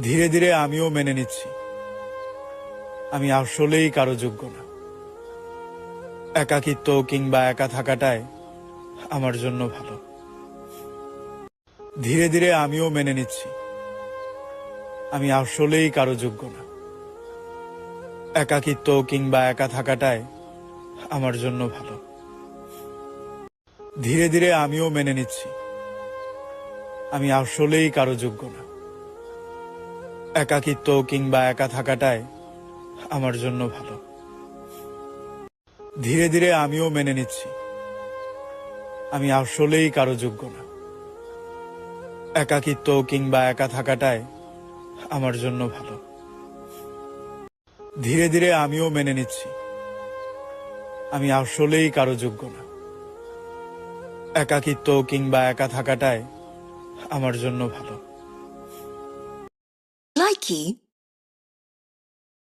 ধীরে ধীরে আমিও মেনে নিচ্ছি আমি আসলেই কারো যোগ্য না। একাকিত্ব কিংবা একা থাকাটাই আমার জন্য ভালো। ধীরে ধীরে আমিও মেনে নিচ্ছি আমি আসলেই কারো যোগ্য না। একাকিত্ব কিংবা একা থাকাটাই আমার জন্য ভালো। ধীরে ধীরে আমিও মেনে নিচ্ছি আমি আসলেই কারো যোগ্য না। একাকিত্ব কিংবা একা থাকাটাই আমার জন্য ভালো। ধীরে ধীরে আমিও মেনে নিচ্ছি আমি আসলেই কারো যোগ্য না। একাকিত্ব কিংবা একা থাকাটাই আমার জন্য ভালো। ধীরে ধীরে আমিও মেনে নিচ্ছি আমি আসলেই কারো যোগ্য না। একাকিত্ব কিংবা একা থাকাটাই আমার জন্য ভালো। Likey